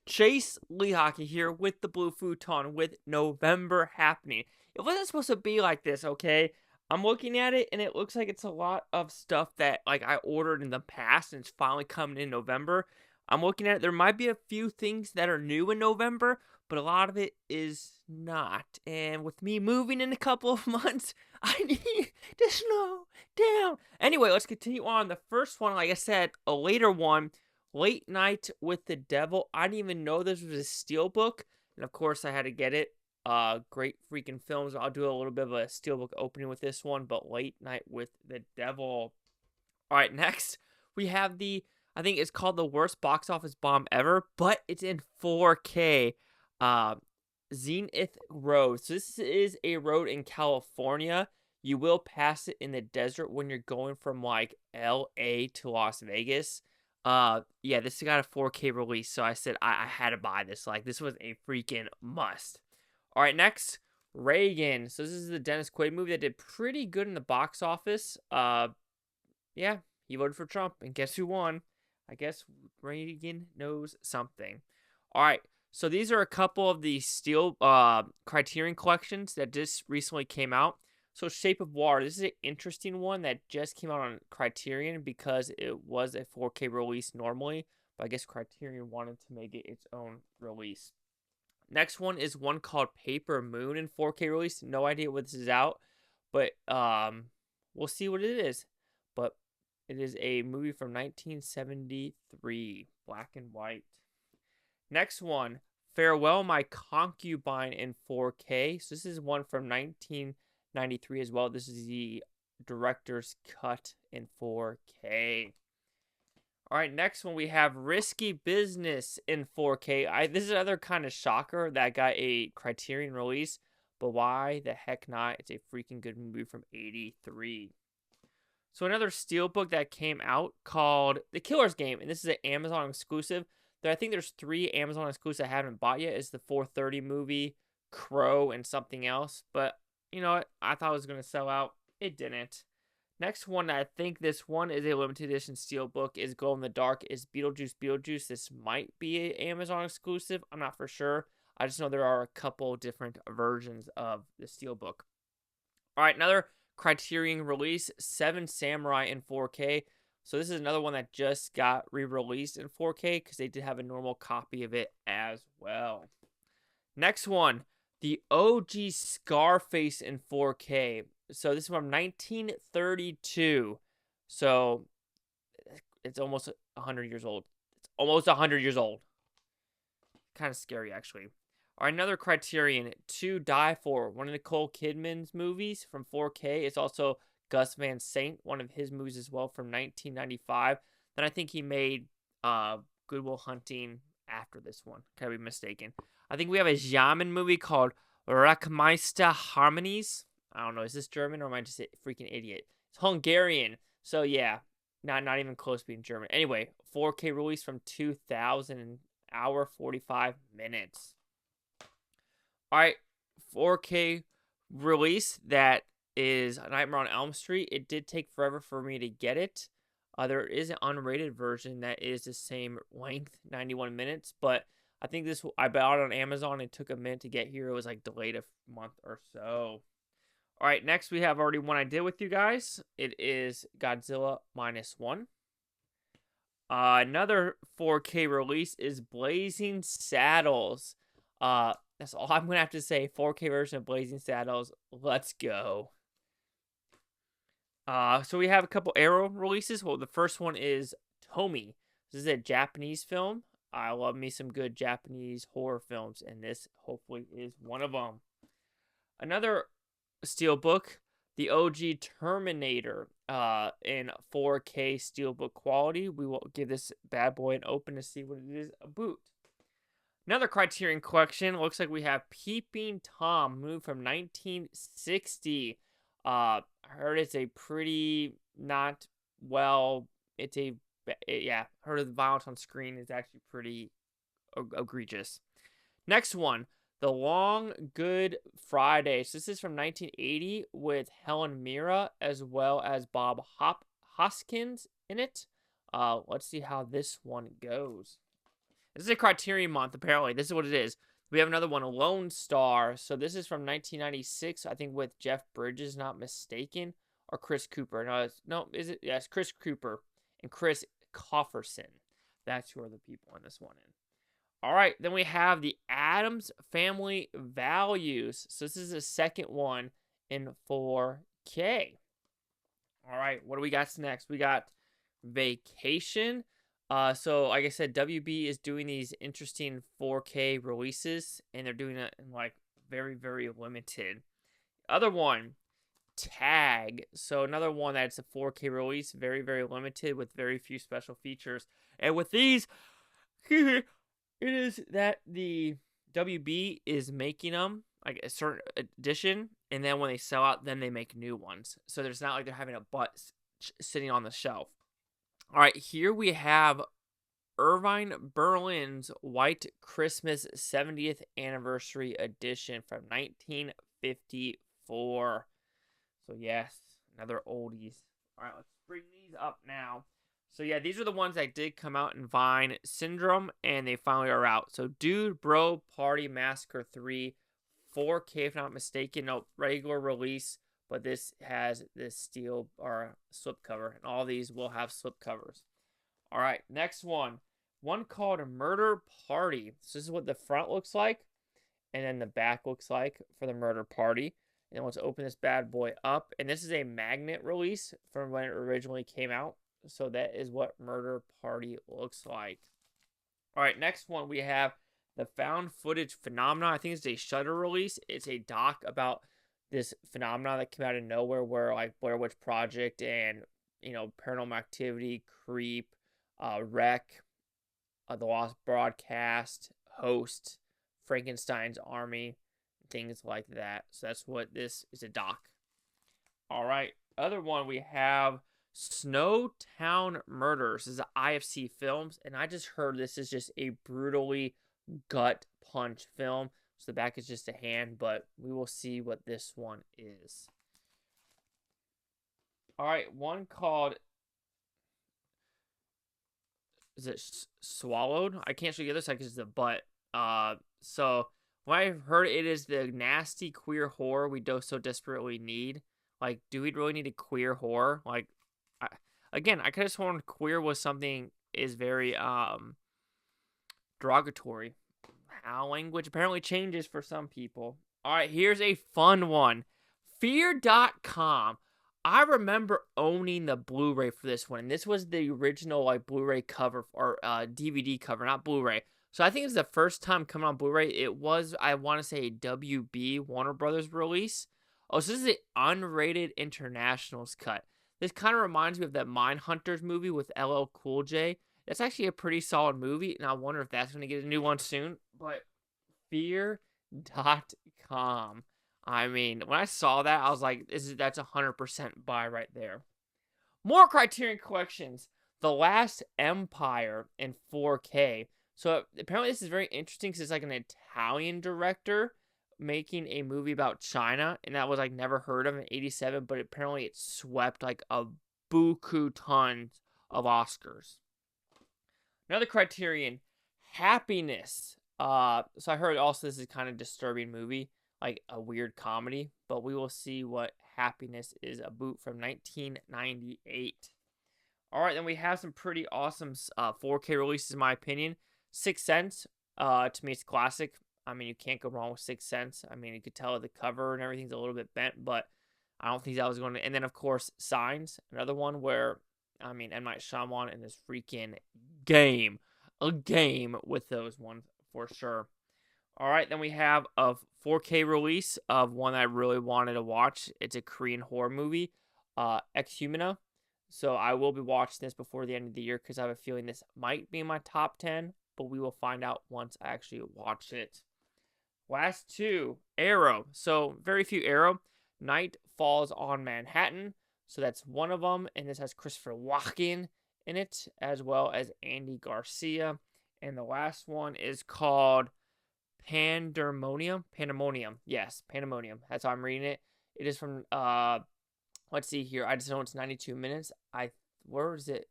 Chase Lee Hockey here with the Blue Futon with November happening. It wasn't supposed to be like this, okay? I'm looking at it and it looks like it's a lot of stuff that like I ordered in the past and it's finally coming in November. I'm looking at it. There might be a few things that are new in November, but a lot of it is not. And with me moving in a couple of months, I need to slow down. Anyway, let's continue on. The first one, like I said, a later one. Late Night with the Devil. I didn't even know this was a steelbook, and of course I had to get it. Great freaking films. I'll do a little bit of a steelbook opening with this one, but Late Night with the Devil. All right, next we have I think it's called the worst box office bomb ever, but it's in 4K. Zenith Road. So this is a road in California. You will pass it in the desert when you're going from like LA to Las Vegas. Yeah, this got a 4K release, so I said I had to buy this. Like, this was a freaking must. All right, next, Reagan. So this is the Dennis Quaid movie that did pretty good in the box office. Yeah, he voted for Trump, and guess who won? I guess Reagan knows something. All right, so these are a couple of the Steel Criterion collections that just recently came out. So Shape of Water, this is an interesting one that just came out on Criterion because it was a 4K release normally, but I guess Criterion wanted to make it its own release. Next one is one called Paper Moon in 4K release. No idea what this is out, but we'll see what it is. But it is a movie from 1973, black and white. Next one, Farewell My Concubine in 4K. So this is one from 1993 as well. This is the director's cut in 4K. All right, next one we have Risky Business in 4K. This is another kind of shocker that got a Criterion release, but why the heck not? It's a freaking good movie from 83. So another steelbook that came out called The Killer's Game, and this is an Amazon exclusive. I think there's 3 Amazon exclusives I haven't bought yet. It's the 4:30 movie, Crow, and something else, but you know what? I thought it was going to sell out. It didn't. Next one, I think this one is a limited edition steelbook, is Glow in the Dark, is Beetlejuice. This might be an Amazon exclusive. I'm not for sure. I just know there are a couple different versions of the steelbook. All right, another Criterion release, Seven Samurai in 4K. So this is another one that just got re-released in 4K because they did have a normal copy of it as well. Next one, the OG Scarface in 4K. So this is from 1932. So it's almost 100 years old. It's almost 100 years old. Kind of scary, actually. All right, another Criterion, To Die For, one of Nicole Kidman's movies from 4K. It's also Gus Van Sant, one of his movies as well from 1995. Then I think he made Good Will Hunting after this one. Could I be mistaken? I think we have a Xiamen movie called Rachmeister Harmonies. I don't know. Is this German or am I just a freaking idiot? It's Hungarian. So yeah, not even close to being German. Anyway, 4K release from 2000, an hour 45 minutes. All right, 4K release that is Nightmare on Elm Street. It did take forever for me to get it. There is an unrated version that is the same length, 91 minutes, but I think I bought it on Amazon. It took a minute to get here. It was like delayed a month or so. All right, next we have already one I did with you guys. It is Godzilla -1. Another 4K release is Blazing Saddles. That's all I'm going to have to say. 4K version of Blazing Saddles. Let's go. So we have a couple Arrow releases. Well, the first one is Tomy. This is a Japanese film. I love me some good Japanese horror films, and this hopefully is one of them. Another steelbook, the OG Terminator, in 4K steelbook quality. We will give this bad boy an open to see what it is about. Another Criterion collection. Looks like we have Peeping Tom, moved from 1960. I heard it's a pretty not well. Yeah, heard of the violence on screen is actually pretty egregious. Next one, The Long Good Friday. So this is from 1980 with Helen Mirren as well as Bob Hoskins in it. Let's see how this one goes. This is a Criterion month, apparently. This is what it is. We have another one, Lone Star. So this is from 1996, I think with Jeff Bridges, not mistaken, or Chris Cooper. No, is it? Yes, Chris Cooper and Chris Cofferson. That's who are the people in this one. All right, then we have the Addams Family Values. So this is the second one in 4K. All right, what do we got next? We got Vacation. So like I said, WB is doing these interesting 4K releases, and they're doing it in like very, very limited. Other one, Tag. So another one that's a 4K release, very, very limited with very few special features. And with these, it is that the WB is making them like a certain edition, and then when they sell out, then they make new ones. So there's not like they're having a butt sitting on the shelf. All right, here we have Irving Berlin's White Christmas 70th Anniversary Edition from 1954. So yes, another oldies. All right, let's bring these up now. So yeah, these are the ones that did come out in Vine Syndrome, and they finally are out. So Dude Bro Party Massacre 3, 4K if not mistaken. No, regular release, but this has this steel or slip cover, and all these will have slip covers. All right, next one. One called Murder Party. So this is what the front looks like, and then the back looks like for the Murder Party. And let's open this bad boy up. And this is a magnet release from when it originally came out. So that is what Murder Party looks like. All right, next one we have the Found Footage Phenomena. I think it's a Shudder release. It's a doc about this phenomenon that came out of nowhere, where like Blair Witch Project and Paranormal Activity, Creep, Wreck, The Lost Broadcast, Host, Frankenstein's Army, things like that. So that's what this is, a doc. All right, other one we have Snowtown Murders. This is IFC Films, and I just heard this is just a brutally gut punch film. So the back is just a hand, but we will see what this one is. All right, one called, is it Swallowed? I can't show you the other side because it's the butt. So when I heard it is the nasty queer horror we so desperately need. Like, do we really need a queer horror? Like, I could have sworn queer was something is very derogatory. How language apparently changes for some people. All right, here's a fun one. Fear.com. I remember owning the Blu-ray for this one. And this was the original like Blu-ray cover or DVD cover, not Blu-ray. So I think it's the first time coming on Blu-ray. It was, I want to say, a WB Warner Brothers release. Oh, so this is the unrated internationals cut. This kind of reminds me of that Mindhunters movie with LL Cool J. That's actually a pretty solid movie, and I wonder if that's going to get a new one soon. But Fear.com. I mean, when I saw that, I was like, that's 100% buy right there. More Criterion Collections. The Last Empire in 4K. So apparently this is very interesting because it's like an Italian director making a movie about China, and that was like never heard of in 87, but apparently it swept like a buku tons of Oscars. Another Criterion, Happiness. So I heard also this is kind of disturbing movie, like a weird comedy, but we will see what Happiness is, a boot from 1998. All right, then we have some pretty awesome 4K releases in my opinion. Sixth Sense, to me it's classic. I mean, you can't go wrong with Sixth Sense. I mean, you could tell the cover and everything's a little bit bent, but I don't think that was going to. And then, of course, Signs, another one where, I mean, M. Night Shyamalan in this freaking game. A game with those ones for sure. All right, then we have a 4K release of one I really wanted to watch. It's a Korean horror movie, Ex Humana. So I will be watching this before the end of the year because I have a feeling this might be in my top 10, but we will find out once I actually watch it. Last two, Arrow. So very few Arrow. Night Falls on Manhattan. So that's one of them. And this has Christopher Walken in it, as well as Andy Garcia. And the last one is called Pandemonium. Yes, Pandemonium. That's how I'm reading it. It is from let's see here. I just know it's 92 minutes. Where is it?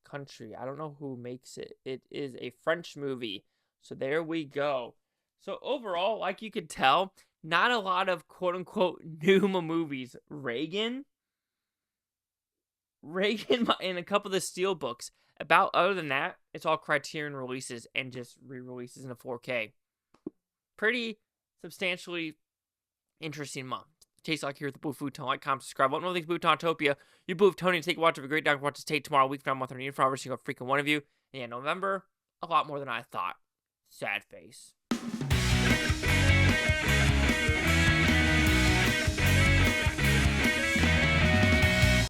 Country. I don't know who makes it. It is a French movie. So there we go. So overall, like you could tell, not a lot of quote unquote new movies. Reagan and a couple of the Steel books. Other than that, it's all Criterion releases and just re-releases in a 4K. Pretty substantially interesting month. Tastes like here at the Blue Futon. Like, comment, subscribe. One more thing, Bhutontopia. You Blue Tony, take a watch of a great dog. Watch us take tomorrow, week from month, and for every single freaking one of you. And yeah, November, a lot more than I thought. Sad face.